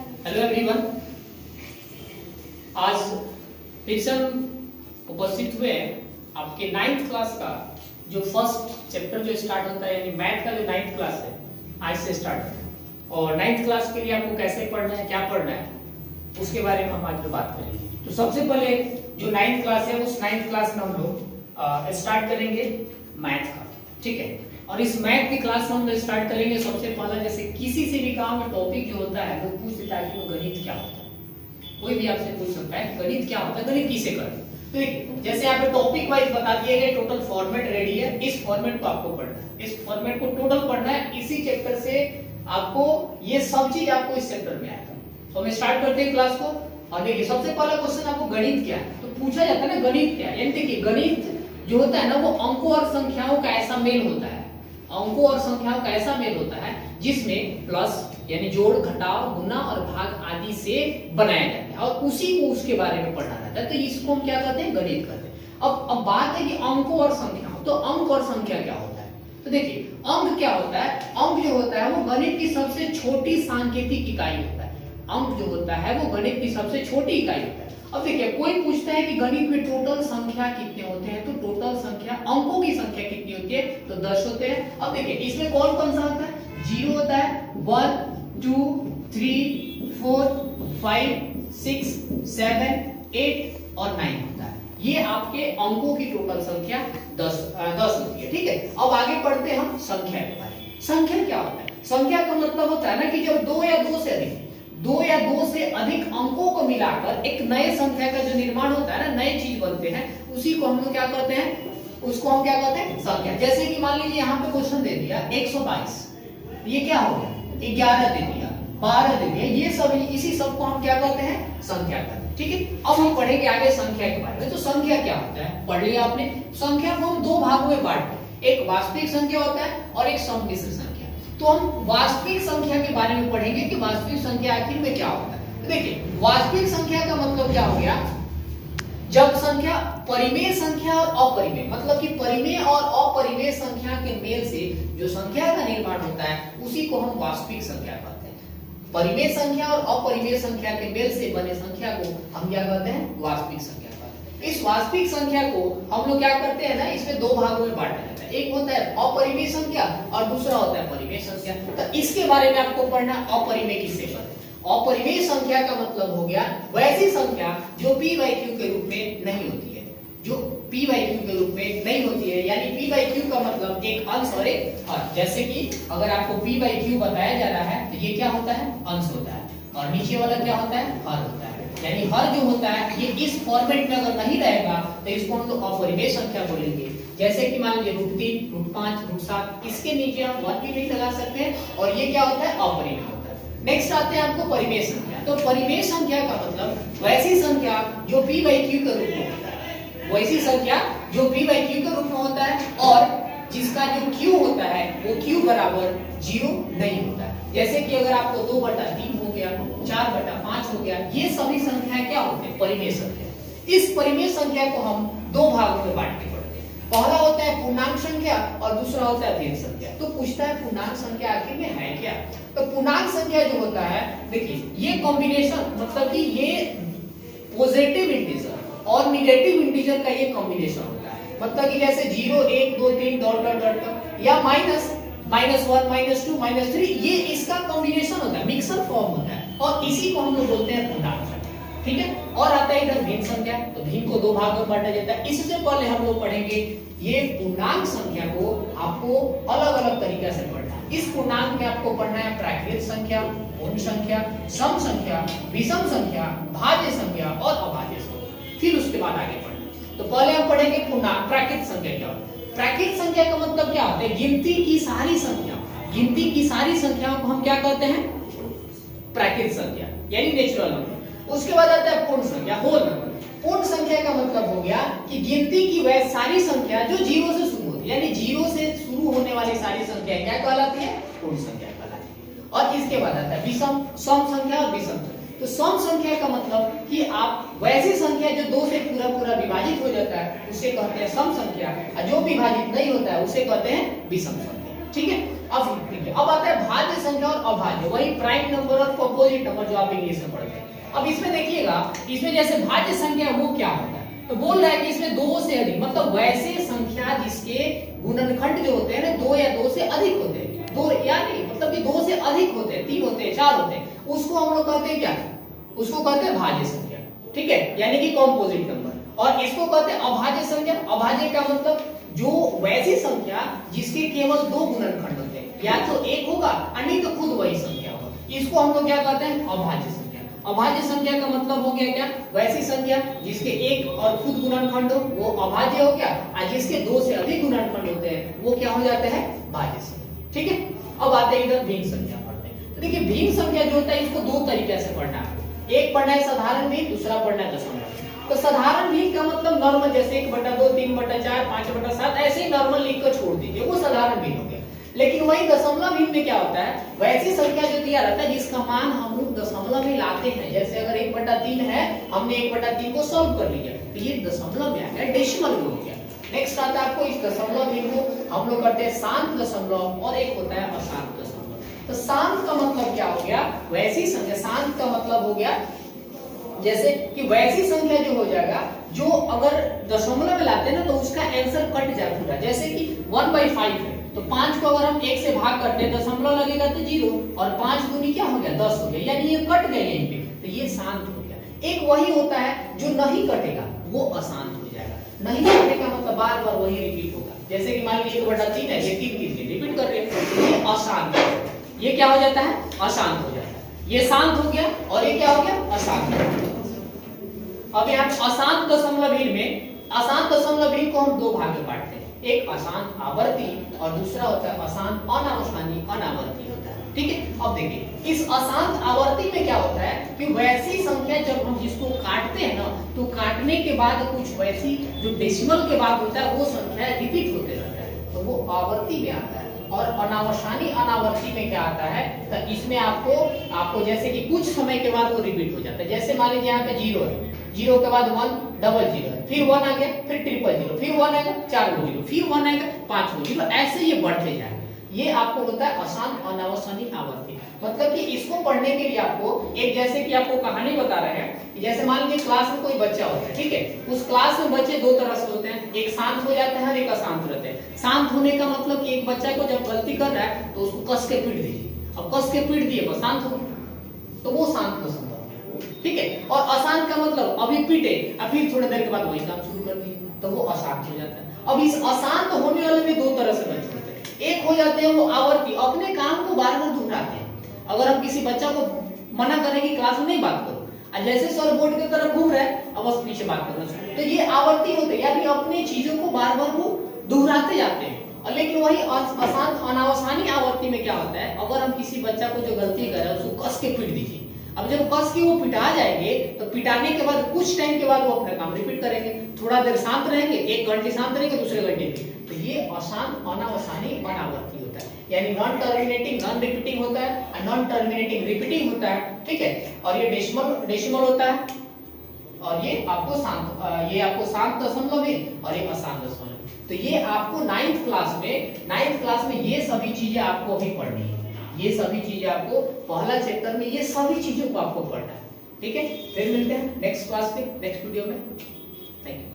Hello everyone, आज फिर से हम उपस्थित हुए आपके 9th क्लास का जो फर्स्ट चैप्टर जो स्टार्ट होता है, यानी मैथ का जो 9th क्लास है आज से स्टार्ट होता है। और 9th क्लास के लिए आपको कैसे पढ़ना है, क्या पढ़ना है, उसके बारे में हम आज में बात करेंगे। तो सबसे पहले जो 9th क्लास है उस 9th क्लास में हम लोग स्टार्ट करेंगे मैथ का, ठीक है। और इस मैथ की क्लास में हम स्टार्ट करेंगे सबसे पहला, जैसे किसी से भी काम में टॉपिक जो होता है वो पूछ देता है कि वो गणित क्या होता है। कोई भी आपसे पूछ सकता है गणित क्या होता है, गणित किसे करते हैं। तो देखिए, जैसे यहाँ पे टॉपिक वाइज बता दिए गए, टोटल फॉर्मेट रेडी है, इस फॉर्मेट को आपको पढ़ना है, इस फॉर्मेट को टोटल पढ़ना है। इसी चैप्टर से आपको ये सब चीज आपको इस चैप्टर में आएगा। तो हम स्टार्ट करते हैं क्लास को। और देखिए, सबसे पहला क्वेश्चन आपको गणित क्या है तो पूछा जाता है ना, गणित क्या है। यानी देखिए, गणित जो होता है ना वो अंकों और संख्याओं का ऐसा मेल होता है, अंकों और संख्याओं का ऐसा मेल होता है जिसमें प्लस यानी जोड़, घटाव, गुना और भाग आदि से बनाया जाता है, और उसी को उसके बारे में पढ़ना रहता है। तो इसको हम क्या कहते हैं, गणित कहते हैं। अब बात है कि अंकों और संख्याओं, तो अंक और संख्या क्या होता है। तो देखिए, अंक क्या होता है, अंक जो होता है वो गणित की सबसे छोटी सांकेतिक इकाई होता है। अंक जो होता है वो गणित की सबसे छोटी इकाई होता है। अब देखिए, कोई पूछता है कि गणित में टोटल संख्या कितने होते हैं, तो टोटल संख्या, अंकों की संख्या कितनी होती है, तो 10 होते हैं। अब देखिए, इसमें कौन कौन सा होता है, 0 होता है, 1 2 3 4 5 6 7 8 और 9 होता है। ये आपके अंकों की टोटल संख्या 10 होती है, ठीक है। अब आगे पढ़ते हैं हम संख्या के बारे में। संख्या क्या होता है, संख्या का मतलब होता है ना कि जब दो या दो से अधिक अंकों को मिलाकर एक नए संख्या का जो निर्माण होता है ना, नए चीज बनते हैं, उसी को हम लोग क्या कहते हैं, उसको हम क्या कहते हैं, संख्या। जैसे कि मान लीजिए यहाँ पे क्वेश्चन दे दिया 122, ये क्या हो गया, 11 दे दिया, 12 दे दिया, ये सब, इसी सब को हम क्या कहते हैं, संख्या कहते हैं, ठीक है। अब हम पढ़ेंगे आगे संख्या के बारे में। तो संख्या क्या होता है, पढ़ लिया आपने। संख्या को हम दो भागों में बांटते हैं, एक वास्तविक संख्या होता है और एक सम्मिश्र संख्या। तो हम वास्तविक संख्या के बारे में पढ़ेंगे कि वास्तविक संख्या आखिर में क्या होता है। तो देखिए, वास्तविक संख्या का मतलब क्या हो गया, जब संख्या परिमेय संख्या और अपरिमेय, मतलब कि परिमेय और अपरिमेय संख्या के मेल से जो संख्या का निर्माण होता है उसी को हम वास्तविक संख्या कहते हैं। परिमेय संख्या और अपरिमेय संख्या के मेल से बने संख्या को हम क्या कहते हैं, वास्तविक संख्या कहते हैं। इस वास्तविक संख्या को हम लोग क्या करते हैं ना, इसमें दो भागों में बांटा जाता है, एक होता है अपरिमेय संख्या और दूसरा होता है परिमेय संख्या। तो इसके बारे में आपको पढ़ना, अपरिमेय किसे कहते हैं। अपरिमेय संख्या का मतलब हो गया वैसी संख्या जो p/q के रूप में नहीं होती है, जो p/q के रूप में नहीं होती है। यानी p/q का मतलब एक अंश और एक हर। जैसे कि अगर आपको p/q बताया जा रहा है तो ये क्या होता है, अंश होता है, और नीचे वाला क्या होता है, हर होता है। यानी हर जो होता है ये इस फॉर्मेट में अगर नहीं रहेगा तो इसको हम लोग अपरिमेय संख्या बोलेंगे। जैसे कि मान लीजिए √3, √5, √7, इसके नीचे हम 1 भी नहीं लगा सकते, और ये क्या होता है, अपरिमेय होता है। नेक्स्ट आते हैं आपको परिमेय संख्या। तो परिमेय संख्या का मतलब वैसी संख्या जो p/q के रूप में होता है, वैसी संख्या जो p/q के रूप में होता है और जिसका जो q होता है वो q बराबर 0 नहीं होता है। जैसे कि अगर आपको 2/3 हो गया, 4/5 हो गया, ये सभी संख्याएं क्या होते हैं, परिमेय संख्या। इस परिमेय संख्या को हम दो भागों में बांट के पढ़ते हैं। पहला होता है पूर्णांक संख्या और दूसरा होता है भेद संख्या। तो पूछता है पूर्णांक संख्या आखिर में है क्या। तो पूर्णांक संख्या जो होता है, देखिए ये कॉम्बिनेशन, मतलब कि ये पॉजिटिव इंटीजर और नेगेटिव इंटीजर का ये कॉम्बिनेशन होता है। मतलब कि जैसे 0 1 2 3 डॉट डॉट डॉट, या -1 -2 -3, ये इसका कॉम्बिनेशन होता है, मिक्सर फॉर्म होता है, और इसी को हम लोग बोलते हैं पूर्णांक संख्या, ठीक है। और आता है इधर भिन्न संख्या। तो भिन्न को दो भागों में बांटा जाता है। इससे पहले हम लोग पढ़ेंगे ये पूर्णांक संख्या को आपको अलग अलग तरीके से पढ़ना है। इस पूर्णांक में आपको पढ़ना है प्राकृत संख्या, पूर्ण संख्या, सम संख्या, विषम संख्या, भाज्य संख्या और अभाज्य संख्या। फिर उसके बाद आगे पढ़ना। तो पहले हम पढ़ेंगे पूर्णांक, प्राकृत संख्या क्या होता है। प्राकृत संख्या का मतलब क्या होता है, गिनती की सारी संख्या, गिनती की सारी संख्याओं को हम क्या कहते हैं, प्राकृत संख्या, यानी नेचुरल नंबर। उसके बाद आता है पूर्ण संख्या, होल नंबर। पूर्ण संख्या का मतलब हो गया कि गिनती की वह सारी संख्या जो 0 से शुरू होती है, यानी 0 से शुरू होने वाली सारी संख्या क्या कहलाती है, पूर्ण संख्या कहलाती है। और इसके बाद आता है विषम, सम संख्या और विषम संख्या। तो सम संख्या का मतलब कि आप वैसी संख्या जो 2 से पूरा विभाजित हो जाता है उसे कहते हैं सम संख्या, और जो विभाजित नहीं होता है उसे कहते हैं विषम संख्या, ठीक है। अब ठीक है, अब आता है भाज्य संख्या और अभाज्य, वही प्राइम नंबर और कंपोजिट नंबर जो आप इंग्लिश में पढ़ते हैं। अब इसमें देखिएगा, इसमें जैसे भाज्य संख्या वो क्या होता है, तो बोल रहा है कि इसमें दो से अधिक, मतलब वैसे संख्या जिसके गुणनखंड जो होते हैं ना दो या दो से अधिक होते हैं, दो या नहीं मतलब कि दो से अधिक होते हैं, तीन होते हैं, चार होते हैं, उसको हम लोग कहते हैं क्या, उसको कहते हैं भाज्य संख्या, ठीक है, यानी कि कॉम्पोजिट नंबर। और इसको कहते हैं अभाज्य संख्या। अभाज्य का मतलब जो वैसी संख्या जिसके केवल दो गुणनखंड होते हैं, या तो एक होगा और नहीं तो खुद वही संख्या होगा, इसको हम लोग क्या कहते हैं, अभाज्य संख्या। अभाज्य संख्या का मतलब हो गया क्या, वैसी संख्या जिसके एक और खुद गुणनखंड हो वो अभाज्य हो गया, और जिसके दो से अधिक गुणनखंड होते हैं वो क्या हो जाते हैं, भाज्य संख्या, ठीक है। अब आते हैं इधर भिन्न संख्या पढ़ते हैं। तो देखिए भिन्न संख्या जो होता है इसको दो तरीके से पढ़ना है, एक पढ़ना है साधारण भिन्न, दूसरा पढ़ना है दशमलव। तो साधारण भिन्न का मतलब नॉर्मल, जैसे 1/2, 3/4, 5/7 ऐसे ही नॉर्मल लिख कर छोड़ दीजिए, वो साधारण भिन्न हो गया। लेकिन वही दशमलव भिन्न में क्या होता है, वैसी संख्या जो दिया रहता है जिसका मान हम लोग दशमलव में लाते हैं, जैसे अगर 1/3 है, हमने 1/3 को सॉल्व कर लिया तो ये दशमलव में आ गया, डेसिमल में हो गया। नेक्स्ट आता है आपको इस दशमलव भिन्न को हम लोग करते हैं शांत दशमलव, और एक होता है अशांत दशमलव। तो शांत का मतलब क्या हो गया, वैसी संख्या, शांत का मतलब हो गया जैसे कि वैसी संख्या जो हो जाएगा जो अगर दशमलव में लाते हैं ना तो उसका आंसर कट जाए पूरा, जैसे कि 1/5 है तो 5 को अगर हम 1 से भाग करते हैं दशमलव लगेगा तो 0, और 5 दूनी क्या हो गया, 10 हो गया, यानी ये कट गया यहीं पे, तो ये शांत हो गया। एक वही होता है जो नहीं कटेगा, वो अशांत हो जाएगा। नहीं कटेगा मतलब बार बार वही रिपीट होगा, जैसे कि मान लीजिए 1/3 है, ये 3 रिपीट कर रहे हैं, ये अशांत है, ये क्या हो जाता है, अशांत हो जाता है। ये शांत हो गया और ये क्या हो गया, अशांत हो गया। अब यहाँ अशांत दशमलव भिन्न में, अशांत दशमलव भिन्न को हम दो भाग में बांटते हैं, एक अशांत आवर्ती और दूसरा होता है अशांत अनावसानी अनावर्ती होता है, ठीक है। अब देखिए इस अशांत आवर्ती में क्या होता है कि वैसी संख्या जब हम जिसको काटते हैं ना तो काटने के बाद कुछ वैसी जो डेसिमल के बाद होता है वो संख्या रिपीट होते रहता है, तो वो आवर्ती में आता है। और अनावसानी अनावर्ती में क्या आता है, तो इसमें आपको जैसे कि कुछ समय के बाद वो रिपीट हो जाता है, जैसे मान लीजिए यहाँ पे 0 है, 0 के बाद 1 डबल 0 है, फिर 1 आ गया, फिर ट्रिपल 0, फिर 1 आएगा, 4 0, फिर 1 आएगा, 5 0, ऐसे ये बढ़ते जाएगा। ये आपको होता है अशांत अनावसानी आवर्ती। मतलब कि इसको पढ़ने के लिए आपको एक, जैसे कि आपको कहानी बता रहे हैं कि जैसे मान लीजिए क्लास में कोई बच्चा होता है, ठीक है, उस क्लास में बच्चे दो तरह से होते हैं, एक शांत हो जाते हैं और एक अशांत रहते हैं। शांत होने का मतलब कि एक बच्चा को जब गलती कर रहा है तो उसको कस के पीट दीजिए, अब कस के पीट दिए बस शांत हो गया, तो वो शांत पसंद है, ठीक है। और अशांत का मतलब अभी पीटे और फिर थोड़ी देर के बाद वही काम शुरू कर दिए, तो वो अशांत हो जाता है। अब इस अशांत होने वाले में दो तरह से बच्चे होते हैं, एक हो जाते हैं वो आवर्ती, अपने काम को बार बार दोहराते हैं। अगर हम किसी बच्चा को मना करें कि क्लास में नहीं बात करो, और जैसे सर बोर्ड की तरफ घूम रहा है अब बस पीछे बात करना शुरू, तो ये आवर्ती होते हैं, यानी अपनी चीजों को बार बार वो दोहराते जाते हैं। और लेकिन वही अशांत अनावसानी आवर्ती में क्या होता है, अगर हम किसी बच्चा को जो गलती कर रहा है उसको कस के पीट दीजिए, अब जब कस के वो पिटा जाएंगे तो पिटाने के बाद कुछ टाइम के बाद वो अपना काम रिपीट करेंगे, थोड़ा देर शांत रहेंगे, 1 घंटे शांत रहेंगे, दूसरे घंटे में, तो ये अशांत अनावसानी अनावर्ती होता है, यानी नॉन टर्मिनेटिंग नॉन रिपीटिंग होता है और नॉन टर्मिनेटिंग रिपीटिंग होता है, ठीक है। और ये डेसिमल होता है, और ये आपको शांत दशमलव है और ये अशांत दशमलव। तो ये आपको 9th क्लास में ये सभी चीजें आपको अभी पढ़नी है, ये सभी चीजें आपको पहला चैप्टर में ये सभी चीजों को आपको पढ़ना है, ठीक है। फिर मिलते हैं नेक्स्ट क्लास के नेक्स्ट वीडियो में। Thank you.